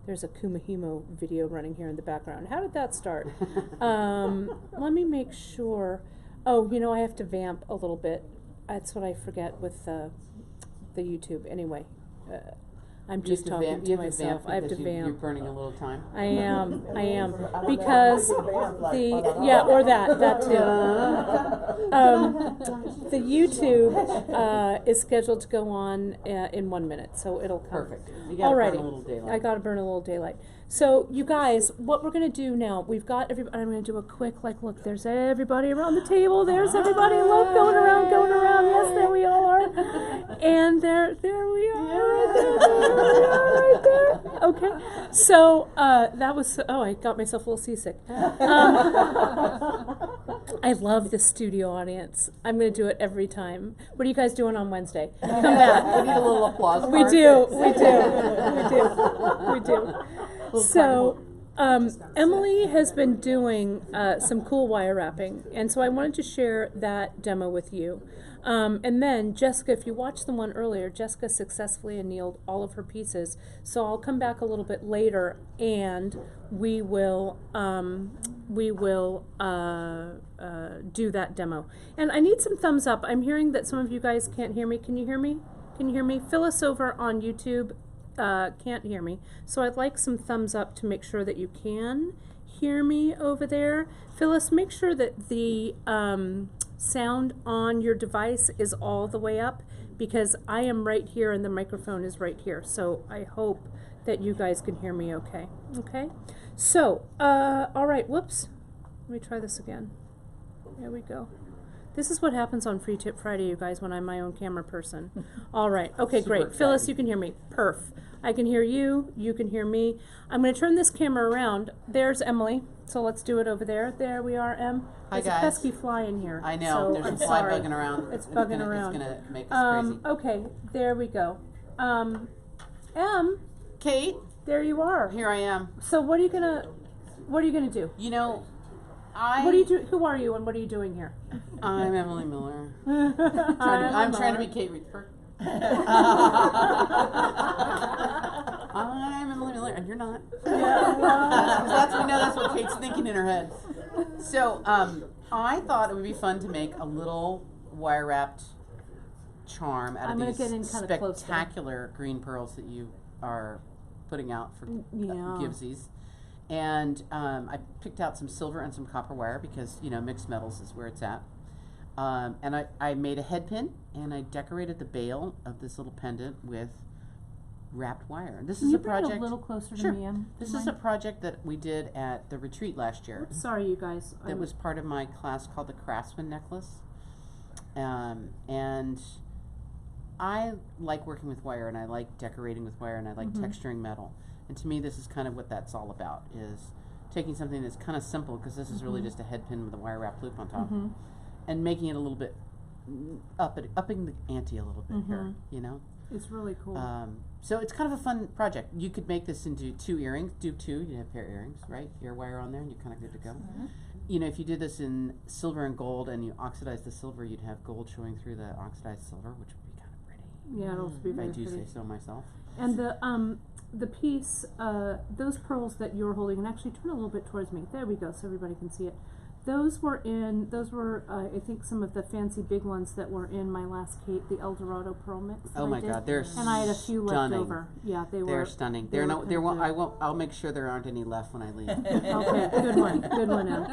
There's a Kumahimo video running here in the background. How did that start? Let me make sure. Oh, I have to vamp a little bit. That's what I forget with the YouTube. Anyway, I'm just talking to myself. I have to vamp. You're burning a little time. I am. Because or that too. The YouTube is scheduled to go on in 1 minute, so it'll come. Perfect. You gotta burn a little daylight. I gotta burn a little daylight. So you guys, what we're gonna do now? We've got everybody. I'm gonna do a quick look. There's everybody around the table. There's everybody. Look, going around. Yes, there we all are. And there we are. Right there. Okay. So that was. Oh, I got myself a little seasick. I love the studio audience. I'm going to do it every time. What are you guys doing on Wednesday? Come back. We need a little applause. We do. So, Emily has been doing some cool wire wrapping, and so I wanted to share that demo with you. And then Jessica, if you watched the one earlier, Jessica successfully annealed all of her pieces. So I'll come back a little bit later, and we will do that demo. And I need some thumbs up. I'm hearing that some of you guys can't hear me. Can you hear me? Phyllis over on YouTube can't hear me. So I'd like some thumbs up to make sure that you can hear me over there. Phyllis, make sure that the sound on your device is all the way up, because I am right here and the microphone is right here. So I hope that you guys can hear me okay. Okay? So, all right, whoops. Let me try this again. There we go. This is what happens on Free Tip Friday, you guys, when I'm my own camera person. All right. Okay, great. Phyllis, you can hear me. Perf. I can hear you. You can hear me. I'm going to turn this camera around. There's Emily. So let's do it over there. There we are, Em. Hi, There's guys. a pesky fly in here. I know. So There's a fly bugging around. It's bugging around. It's going to make us crazy. Okay, there we go. Em. Kate. There you are. Here I am. So what are you gonna do? Who are you and what are you doing here? I'm Emily Miller. I'm trying to be Kate Reedford. I'm Emily Miller, and you're not. Yeah, that's what Kate's thinking in her head. So I thought it would be fun to make a little wire wrapped charm out of these spectacular green pearls that you are putting out for givesies. And I picked out some silver and some copper wire because, mixed metals is where it's at. And I made a head pin, and I decorated the bail of this little pendant with wrapped wire. And this is a project. Bring it a little closer to me, Em? This is a project that we did at the retreat last year. Oops, sorry, you guys. That was part of my class called the Craftsman Necklace. And I like working with wire, and I like decorating with wire, and I like texturing metal. And to me, this is kind of what that's all about, is taking something that's kind of simple, because this is really just a head pin with a wire wrap loop on top, and making it a little bit, upping the ante a little bit here, It's really cool. So it's kind of a fun project. You could make this into 2 earrings, do 2, you have a pair of earrings, right? Ear wire on there, and you're kind of good to go. If you did this in silver and gold, and you oxidized the silver, you'd have gold showing through the oxidized silver, which would be kind of pretty. Yeah, it'll be very pretty. If I do say so myself. And the piece, those pearls that you're holding, and actually turn a little bit towards me. There we go, so everybody can see it. Those were I think some of the fancy big ones that were in my last Kate, the El Dorado pearl mix. Oh my God, they're stunning. And I had a few left over. Yeah, they're stunning. I'll make sure there aren't any left when I leave. Okay, good one, Em.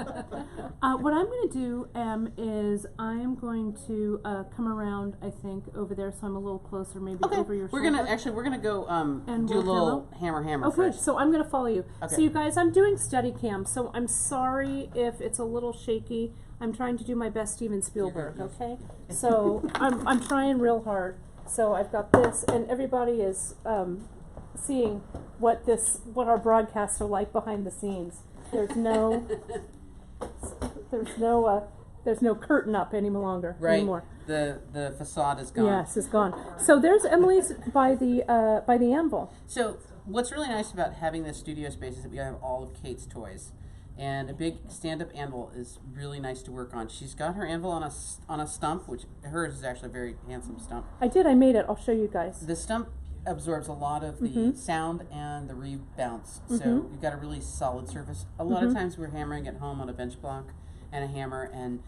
What I'm going to do, Em, is I am going to come around, I think, over there, so I'm a little closer, maybe over your shoulder. We're gonna go and do a little hammer okay, first. So I'm going to follow you. Okay. So you guys, I'm doing steady cam, so I'm sorry if it's a little shaky. I'm trying to do my best Steven Spielberg, okay? So I'm trying real hard. So I've got this, and everybody is seeing what our broadcasts are like behind the scenes. There's no curtain up any longer anymore. The facade is gone. Yes, it's gone. So there's Emily's by the anvil. So what's really nice about having this studio space is that we have all of Kate's toys. And a big stand-up anvil is really nice to work on. She's got her anvil on a stump, which hers is actually a very handsome stump. I made it. I'll show you guys. The stump absorbs a lot of the sound and the rebounce. So you've got a really solid surface. A lot of times we're hammering at home on a bench block and a hammer, and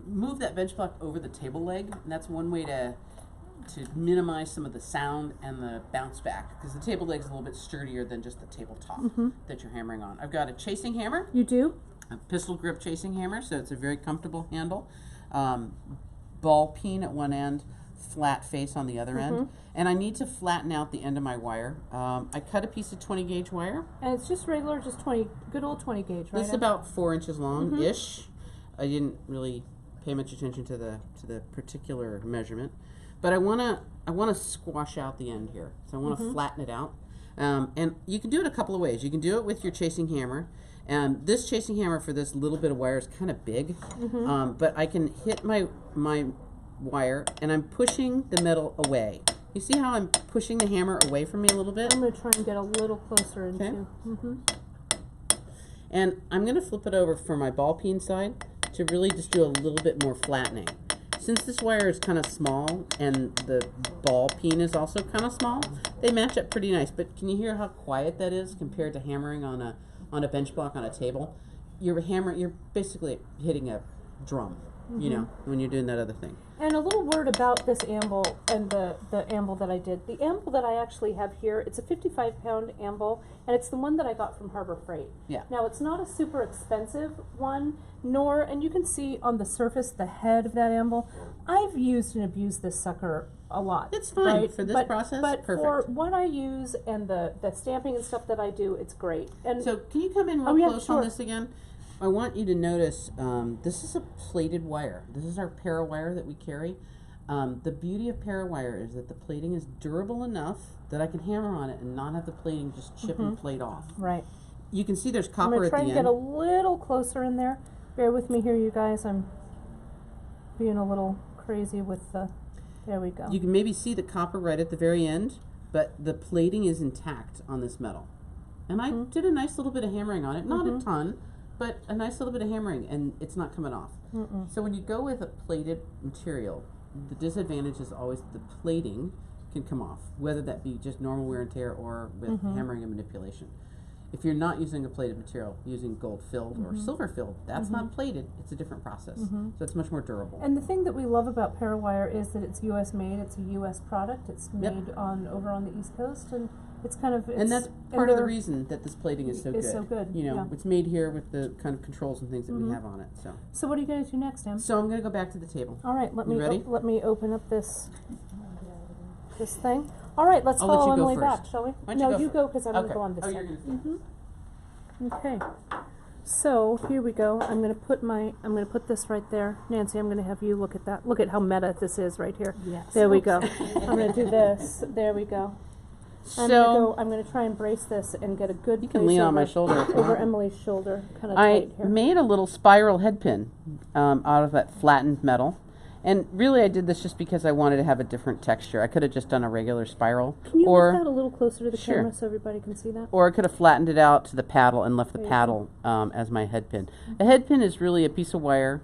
move that bench block over the table leg. And that's one way to minimize some of the sound and the bounce back, because the table leg's a little bit sturdier than just the tabletop that you're hammering on. I've got a chasing hammer. You do? A pistol grip chasing hammer, so it's a very comfortable handle. Ball peen at one end, flat face on the other end. And I need to flatten out the end of my wire. I cut a piece of 20 gauge wire. And it's just regular, just 20, good old 20 gauge, right? This is about 4 inches long-ish. I didn't really pay much attention to the particular measurement. But I wanna squash out the end here. So I wanna flatten it out. And you can do it a couple of ways. You can do it with your chasing hammer. And this chasing hammer for this little bit of wire is kind of big. But I can hit my wire, and I'm pushing the metal away. You see how I'm pushing the hammer away from me a little bit? I'm going to try and get a little closer into. And I'm going to flip it over for my ball peen side to really just do a little bit more flattening. Since this wire is kind of small and the ball peen is also kind of small, they match up pretty nice. But can you hear how quiet that is compared to hammering on a bench block on a table? You're basically hitting a drum, you know, when you're doing that other thing. And a little word about this anvil and the anvil that I did. The anvil that I actually have here, it's a 55-pound anvil, and it's the one that I got from Harbor Freight. Yeah. Now, it's not a super expensive one, and you can see on the surface the head of that anvil. I've used and abused this sucker a lot. It's fine for this process. But perfect. for what I use and the stamping and stuff that I do, it's great. And so can you come in real close on this again? I want you to notice this is a plated wire. This is our para wire that we carry. The beauty of para wire is that the plating is durable enough that I can hammer on it and not have the plating just chip and plate off. Right. You can see there's copper at the end. I'm going to try and get a little closer in there. Bear with me here, you guys. I'm being a little crazy with the... There we go. You can maybe see the copper right at the very end, but the plating is intact on this metal. And I did a nice little bit of hammering on it. Not a ton, but a nice little bit of hammering, and it's not coming off. So when you go with a plated material, the disadvantage is always the plating can come off, whether that be just normal wear and tear or with hammering and manipulation. If you're not using a plated material, using gold filled or silver filled, that's not plated, it's a different process. So it's much more durable. And the thing that we love about Parawire is that it's US made, it's a US product, it's made over on the East Coast, and it's kind of... and that's part of the reason that this plating is so good. It's so good, You know, it's made here with the kind of controls and things that we have on it. So what are you going to do next, Em? So I'm going to go back to the table. All right, let me open up this thing. All right, let's I'll let follow you go Emily first. back, shall we? Why don't No, you you go go because I'm going to Okay. go on this Oh, side. you're gonna... Okay. So here we go. I'm going to put this right there. Nancy, I'm going to have you look at that. Look at how meta this is right here. Yes. There we go. I'm going to do this. There we go. I'm going to try and brace this and get a good. You can lean on my shoulder if you over want. Emily's shoulder, kind of I tight here. made a little spiral head pin out of that flattened metal. And really I did this just because I wanted to have a different texture. I could have just done a regular spiral. Can you or lift that a little closer to the Sure. camera so everybody can see that? Or I could have flattened it out to the paddle and left the There you paddle as my head pin. A head pin is really a piece of wire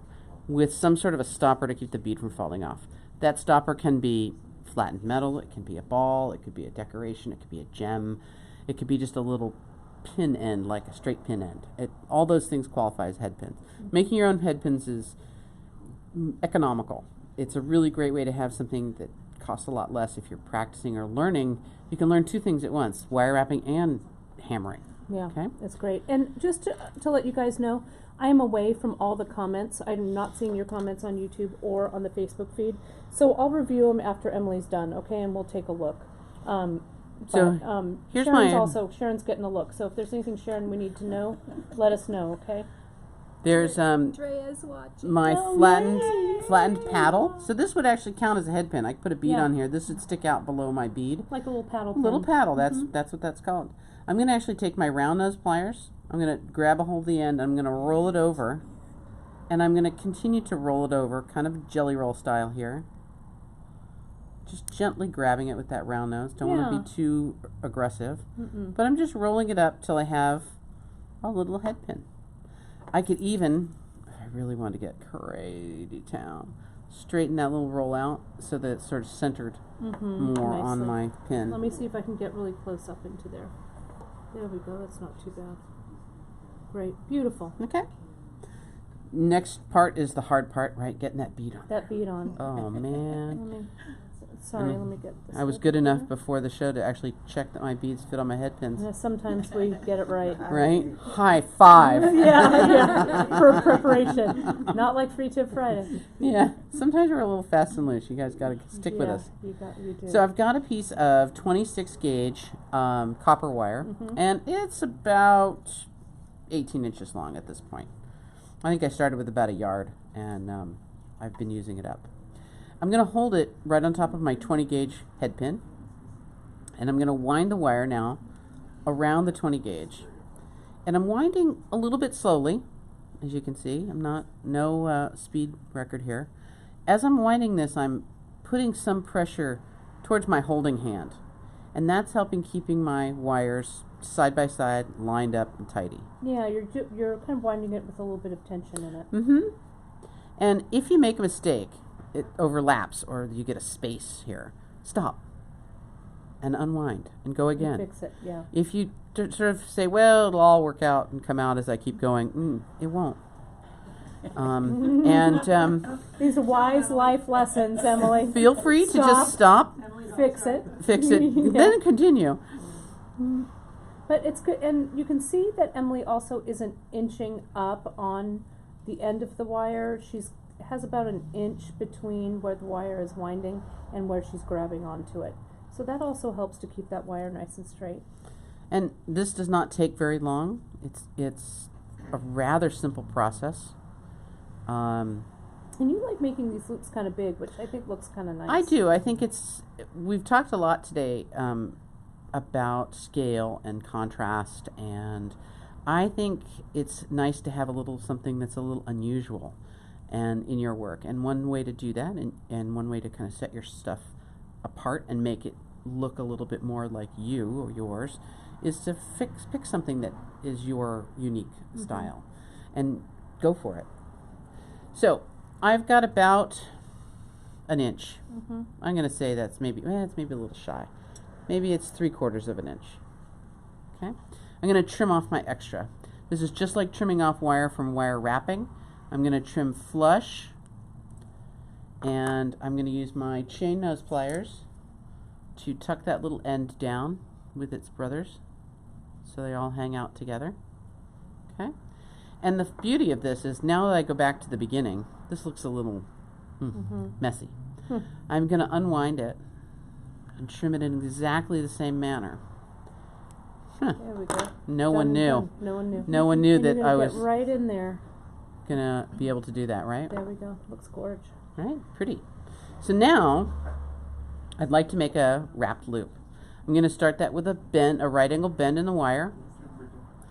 with some sort of a stopper to keep the bead from falling off. That stopper can be flattened metal, it can be a ball, it could be a decoration, it could be a gem, it could be just a little pin end, like a straight pin end. All those things qualify as head pins. Making your own head pins is economical. It's a really great way to have something that costs a lot less. If you're practicing or learning, you can learn two things at once, wire wrapping and hammering. Yeah, Okay. that's great. And just to let you guys know, I am away from all the comments. I'm not seeing your comments on YouTube or on the Facebook feed. So I'll review them after Emily's done, okay? And we'll take a look. Here's Sharon's getting a look. So if there's anything, Sharon, we need to know, let us know, okay? There's Andrea's watching. my yay! flattened paddle. So this would actually count as a head pin. I could put a bead Yeah. on here. This would stick out below my bead. Like a little paddle A pin. little paddle. That's what that's called. I'm going to actually take my round nose pliers. I'm going to grab a hold of the end. I'm going to roll it over. And I'm going to continue to roll it over, kind of jelly roll style here. Just gently grabbing it with that round nose. Don't want to be too aggressive. But I'm just rolling it up till I have a little head pin. I could even, if I really want to get crazy town, straighten that little roll out so that it's sort of centered more on Nicely. my pin. Let me see if I can get really close up into there. There we go. That's not too bad. Great. Beautiful. Okay. Next part is the hard part, right? Getting that bead on. That bead on. Oh man. Let me, sorry, let me get this. I was good enough before the show to actually check that my beads fit on my head pins. Yeah, sometimes we get it right. Right? High five. yeah, for preparation. Not like Free Tip Friday. Yeah. Sometimes we're a little fast and loose. You guys got to stick with us. You do. So I've got a piece of 26 gauge copper wire, and it's about 18 inches long at this point. I think I started with about a yard, and I've been using it up. I'm going to hold it right on top of my 20 gauge head pin, and I'm going to wind the wire now around the 20 gauge. And I'm winding a little bit slowly, as you can see. I'm not, no speed record here. As I'm winding this, I'm putting some pressure towards my holding hand, and that's helping keeping my wires side by side, lined up and tidy. Yeah, you're kind of winding it with a little bit of tension in it. And if you make a mistake, it overlaps or you get a space here, stop and unwind and go again. Fix it, yeah. If you sort of say, well, it'll all work out and come out as I keep going, it won't. These are wise life lessons, Emily. Feel free to just stop, fix it, then continue. But it's good, and you can see that Emily also isn't inching up on the end of the wire. She's has about an inch between where the wire is winding and where she's grabbing onto it. So that also helps to keep that wire nice and straight. And this does not take very long. It's a rather simple process. And you like making these loops kind of big, which I think looks kind of nice. I do. I think we've talked a lot today about scale and contrast, and I think it's nice to have a little something that's a little unusual and in your work. And one way to do that, and one way to kind of set your stuff apart and make it look a little bit more like you or yours, is to pick something that is your unique style and go for it. So I've got about an inch. I'm going to say that's maybe it's maybe a little shy. Maybe it's 3/4 of an inch. Okay, I'm going to trim off my extra. This is just like trimming off wire from wire wrapping. I'm going to trim flush, and I'm going to use my chain nose pliers to tuck that little end down with its brothers so they all hang out together. Okay, and the beauty of this is now that I go back to the beginning, this looks a little messy. I'm going to unwind it and trim it in exactly the same manner. There we go. No one knew. No one knew. No one knew And that you're I gonna was get right in there. gonna be able to do that, right? There we go. Looks gorgeous. Right, pretty. So now, I'd like to make a wrapped loop. I'm gonna start that with a right angle bend in the wire.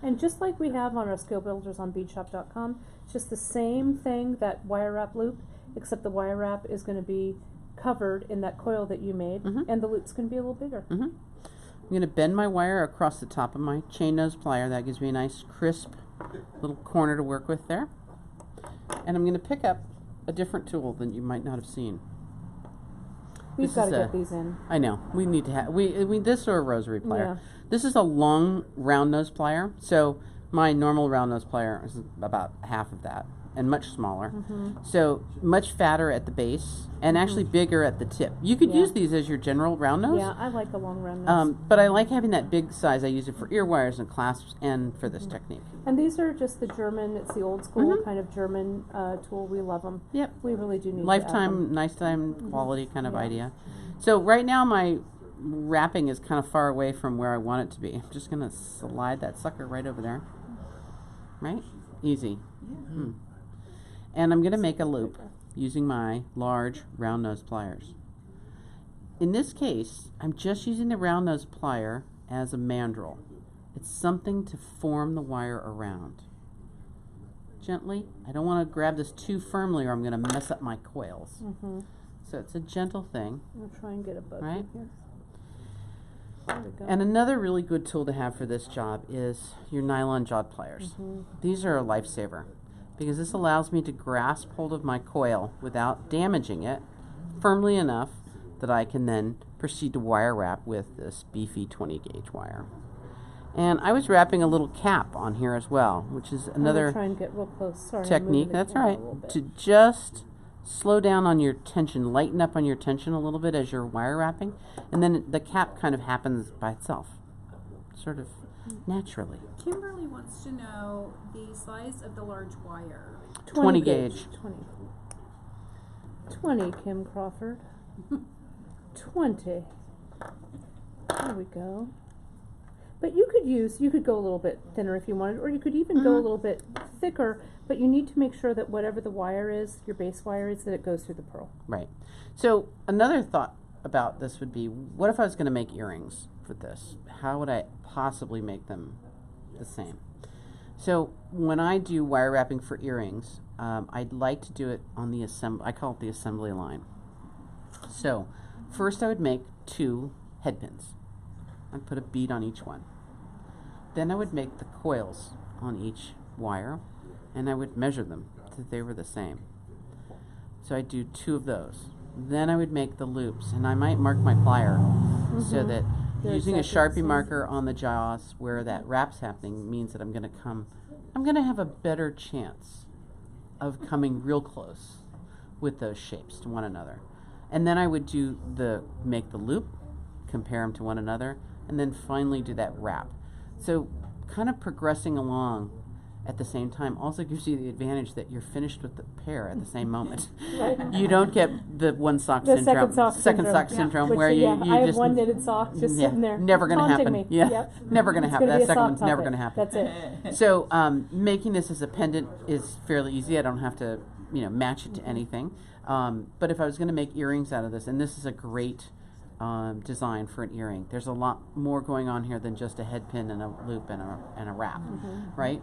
And just like we have on our skill builders on beadshop.com, it's just the same thing, that wire wrap loop, except the wire wrap is going to be covered in that coil that you made, and the loop's going to be a little bigger. I'm going to bend my wire across the top of my chain nose plier. That gives me a nice crisp little corner to work with there. And I'm going to pick up a different tool than you might not have seen. We've got to get these in. I know. We need to have this or a rosary plier. Yeah. This is a long round nose plier. So my normal round nose plier is about half of that and much smaller. So much fatter at the base and actually bigger at the tip. You could use these as your general round nose. Yeah, I like the long round nose. But I like having that big size. I use it for ear wires and clasps and for this technique. And these are just the German, it's the old school kind of German tool. We love them. Yep. We really do need to add them. Lifetime quality kind of idea. So right now my wrapping is kind of far away from where I want it to be. I'm just going to slide that sucker right over there. Right? Easy. And I'm going to make a loop using my large round nose pliers. In this case, I'm just using the round nose plier as a mandrel. It's something to form the wire around. Gently. I don't want to grab this too firmly or I'm going to mess up my coils. So it's a gentle thing. I'll try and get a bug right? here. There we go. And another really good tool to have for this job is your nylon jawed pliers. These are a lifesaver. because this allows me to grasp hold of my coil without damaging it firmly enough that I can then proceed to wire wrap with this beefy 20 gauge wire. And I was wrapping a little cap on here as well, which is I'm another gonna try and get real close. Sorry, I'm technique. moving the That's camera right. a little bit. To just slow down on your tension, lighten up on your tension a little bit as you're wire wrapping, and then the cap kind of happens by itself, sort of naturally. Kimberly wants to know the size of the large wire. 20 gauge. 20, Kim Crawford. 20. There we go. But you could go a little bit thinner if you wanted, or you could even go a little bit thicker, but you need to make sure that whatever the wire is, your base wire is, that it goes through the pearl. Right. So another thought about this would be, what if I was going to make earrings with this? How would I possibly make them the same? So when I do wire wrapping for earrings, I'd like to do it on the I call it the assembly line. So first I would make 2 head pins. I'd put a bead on each one. Then I would make the coils on each wire, and I would measure them so that they were the same. So I'd do 2 of those. Then I would make the loops, and I might mark my plier so that using a Sharpie marker on the jaws where that wrap's happening means that I'm going to have a better chance of coming real close with those shapes to one another. And then I would make the loop, compare them to one another, and then finally do that wrap. So kind of progressing along at the same time also gives you the advantage that you're finished with the pair at the same moment. You don't get the one sock The syndrome, second sock syndrome Which, where you I have just one knitted sock just sitting there, never going to taunting happen. me. Yeah, Yep. never going to It's happen. gonna That be a second sock one's never puppet. going to happen. That's it. So making this as a pendant is fairly easy. I don't have to match it to anything. But if I was going to make earrings out of this, and this is a great design for an earring. There's a lot more going on here than just a head pin and a loop and a wrap, right?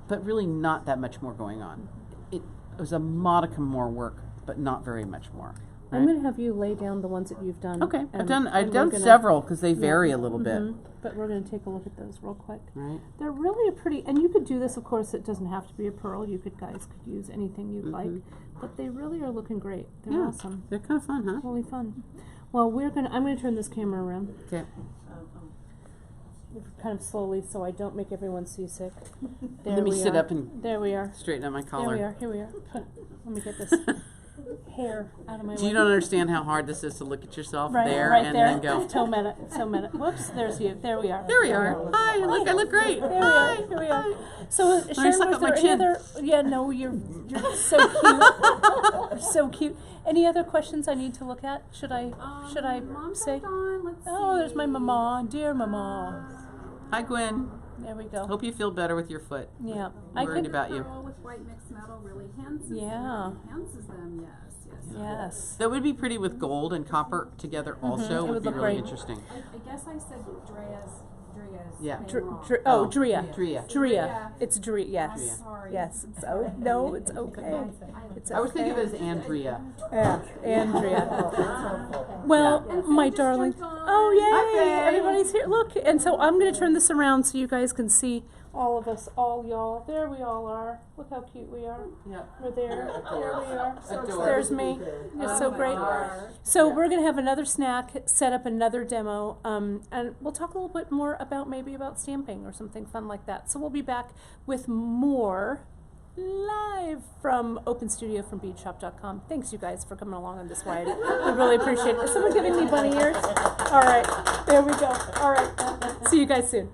But really not that much more going on. It was a modicum more work, but not very much more. Right? I'm going to have you lay down the ones that you've done. Okay, I've and done we're gonna- several because they vary a little bit, But we're going to take a look at those real quick. right? They're really a pretty, and you could do this, of course, it doesn't have to be a pearl. You guys could use anything you'd like. But they really are looking great. They're Yeah, awesome. they're kind of fun, huh? Really fun. Well, I'm going to turn this camera around Okay. kind of slowly so I don't make everyone seasick. Let me sit up and There we are. straighten out my There collar. we are. Here we are. Let me get this hair out of my way. You don't understand how hard this is to look at yourself right there right and there. then go. Toe minute. Whoops, there's you. There we are. There we are. Hi, look, I look great. There we Hi. are. Here we are. So, Sharon, suck was up my there any chin. other? Yeah, no, you're so cute. You're so cute. Any other questions I need to look at? Should I Mom's say? on. Let's see. Oh, there's my mama, dear mama. Hi, Gwen. There we go. Hope you feel better with your foot. Yeah, Worried about you. Pearl with white mixed metal really enhances Yeah. them. Enhances them. Yes. Yes. That would be pretty with gold and copper together also. It Would would be look really great. interesting. I guess I said Drea's. Yeah. Oh, Drea. Drea. Drea. It's Drea. Yes. Drea. Sorry. Yes. It's no, it's okay. It's okay. I was thinking of it as Andrea. Yeah, Andrea. Well, my darling. Oh, Hi, yay! Faye. Everybody's here. Look, and so I'm going to turn this around so you guys can see all of us, all y'all. There we all are. Look how cute we are. Yeah. We're there. There we are. Adorable. There's me. It's so great. So we're going to have another snack, set up another demo, and we'll talk a little bit more about stamping or something fun like that. So we'll be back with more live from Open Studio from beadshop.com. Thanks, you guys, for coming along on this ride. We really appreciate it. Is someone giving me bunny ears? All right. There we go. All right. See you guys soon.